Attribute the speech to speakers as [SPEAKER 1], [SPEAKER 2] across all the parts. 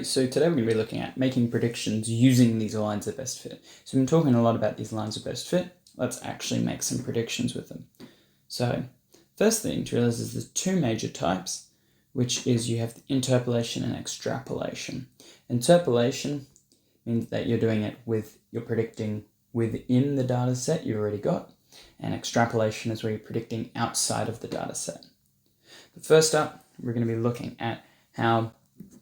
[SPEAKER 1] So today we're going to be looking at making predictions using these lines of best fit. So we've been talking a lot about these lines of best fit. Let's actually make some predictions with them. So first thing to realize is there's two major types, which is you have the interpolation and extrapolation. Interpolation means that you're predicting within the data set you already got, and extrapolation is where you're predicting outside of the data set. But first up, we're going to be looking at how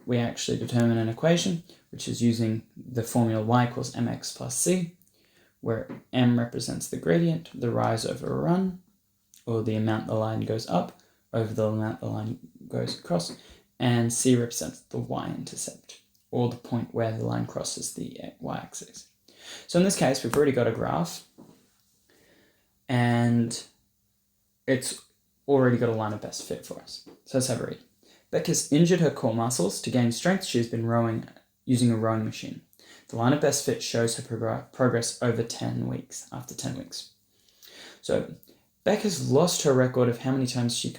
[SPEAKER 1] we actually determine an equation, which is using the formula y equals mx plus c, where m represents the gradient, the rise over a run, or the amount the line goes up over the amount the line goes across, and c represents the y-intercept, or the point where the line crosses the y-axis. So in this case, we've already got a graph, and it's already got a line of best fit for us. So let's have a read. Beck has injured her core muscles. To gain strength, she has been rowing using a rowing machine. The line of best fit shows her progress over 10 weeks, after 10 weeks. So Beck has lost her record of how many rows she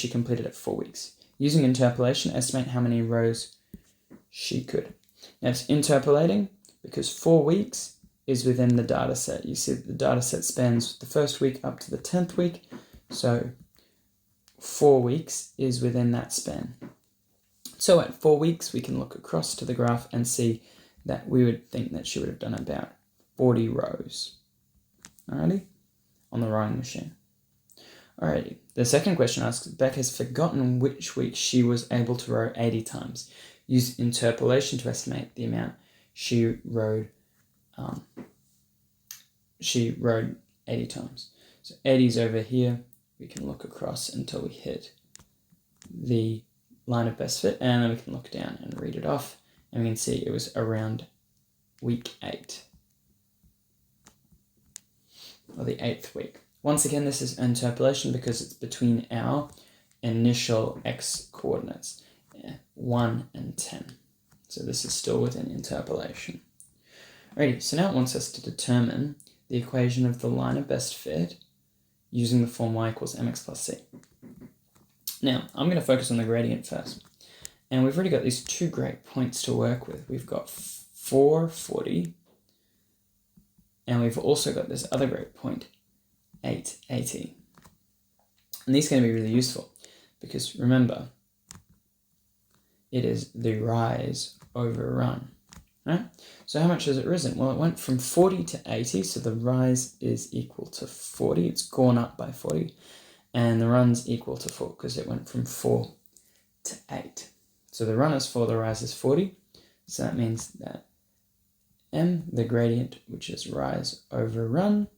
[SPEAKER 1] completed at 4 weeks. Using interpolation, estimate how many rows she could. Now it's interpolating because 4 weeks is within the data set. You see the data set spans the first week up to the 10th week. So 4 weeks is within that span. So at 4 weeks, we can look across to the graph and see that we would think that she would have done about 40 rows. Alrighty? On the rowing machine. Alrighty. The second question asks, Beck has forgotten which week she was able to row 80 times. Use interpolation to estimate the amount she rowed 80 times. So 80 is over here. We can look across until we hit the line of best fit, and then we can look down and read it off, and we can see it was around week 8, or the 8th week. Once again, this is interpolation because it's between our initial x coordinates, 1 and 10. So this is still within interpolation. Alrighty, so now it wants us to determine the equation of the line of best fit using the form y equals mx plus c. Now, I'm going to focus on the gradient first. And we've already got these two great points to work with. We've got 440, and we've also got this other great point, 880. And these are going to be really useful because remember, it is the rise over run. Right? So how much has it risen? Well, it went from 40 to 80, so the rise is equal to 40. It's gone up by 40. And the run's equal to 4 because it went from 4 to 8. So the run is 4, the rise is 40. So that means that m, the gradient, which is rise over run,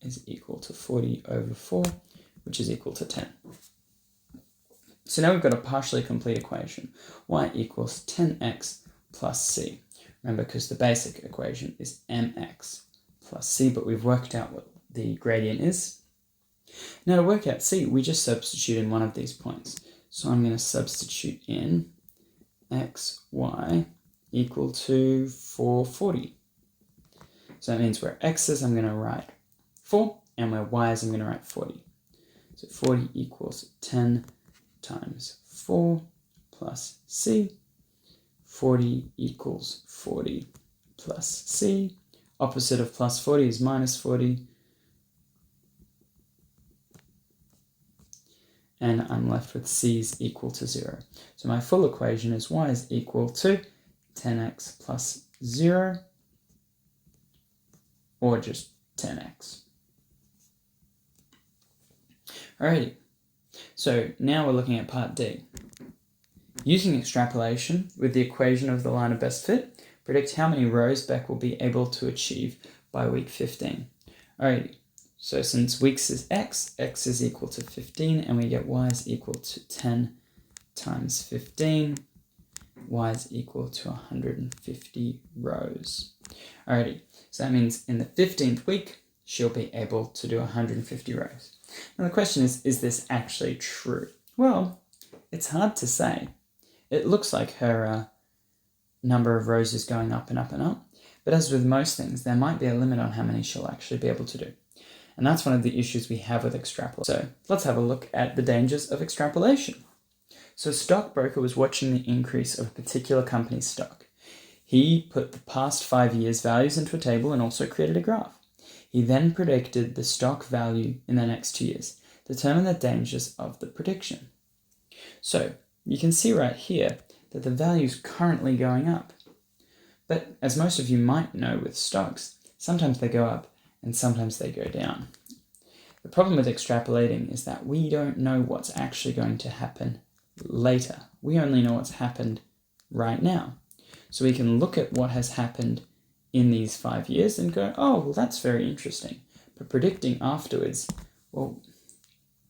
[SPEAKER 1] is equal to 40 over 4, which is equal to 10. So now we've got a partially complete equation. Y equals 10x plus c. Remember, because the basic equation is mx plus c, but we've worked out what the gradient is. Now to work out c, we just substitute in one of these points. So I'm going to substitute in x, y equal to 440. So that means where x is, I'm going to write 4, and where y is, I'm going to write 40. So 40 equals 10 times 4 plus c. 40 equals 40 plus c. Opposite of plus 40 is minus 40. And I'm left with c is equal to 0. So my full equation is y is equal to 10x plus 0, or just 10x. Alrighty, so now we're looking at part D. Using extrapolation with the equation of the line of best fit, predict how many rows Beck will be able to achieve by week 15. Alrighty, so since weeks is x is equal to 15, and we get y is equal to 10 times 15, y is equal to 150 rows. Alrighty, so that means in the 15th week, she'll be able to do 150 rows. Now the question is this actually true? Well, it's hard to say. It looks like her number of rows is going up and up and up, but as with most things, there might be a limit on how many she'll actually be able to do. And that's one of the issues we have with extrapolation. So let's have a look at the dangers of extrapolation. So a stockbroker was watching the increase of a particular company's stock. He put the past 5 years' values into a table and also created a graph. He then predicted the stock value in the next 2 years, determined the dangers of the prediction. So you can see right here that the value is currently going up. But as most of you might know with stocks, sometimes they go up and sometimes they go down. The problem with extrapolating is that we don't know what's actually going to happen later. We only know what's happened right now. So we can look at what has happened in these 5 years and go, oh, well, that's very interesting. But predicting afterwards, well,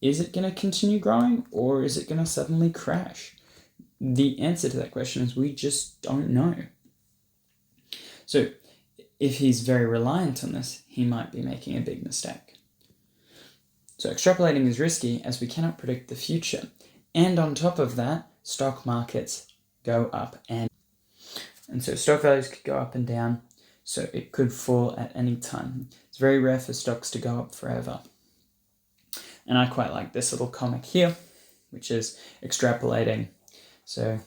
[SPEAKER 1] is it going to continue growing or is it going to suddenly crash? The answer to that question is we just don't know. So if he's very reliant on this, he might be making a big mistake. So extrapolating is risky as we cannot predict the future. And on top of that, stock markets go up and so stock values could go up and down. So it could fall at any time. It's very rare for stocks to go up forever. And I quite like this little comic here, which is extrapolating. So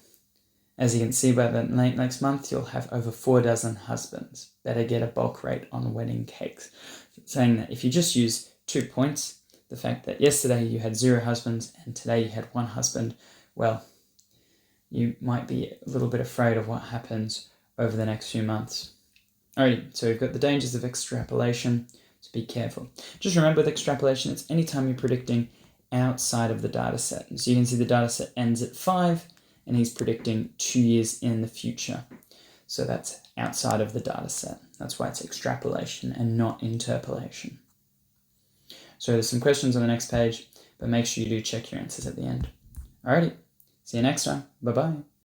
[SPEAKER 1] as you can see, by the next month, you'll have over 4 dozen husbands. Better get a bulk rate on wedding cakes. Saying that if you just use 2 points, the fact that yesterday you had 0 husbands and today you had 1 husband, well, you might be a little bit afraid of what happens over the next few months. Alright, so we've got the dangers of extrapolation, so be careful. Just remember with extrapolation, it's anytime you're predicting outside of the data set. So you can see the data set ends at 5, and he's predicting 2 years in the future. So that's outside of the data set. That's why it's extrapolation and not interpolation. So there's some questions on the next page, but make sure you do check your answers at the end. Alrighty, see you next time. Bye-bye.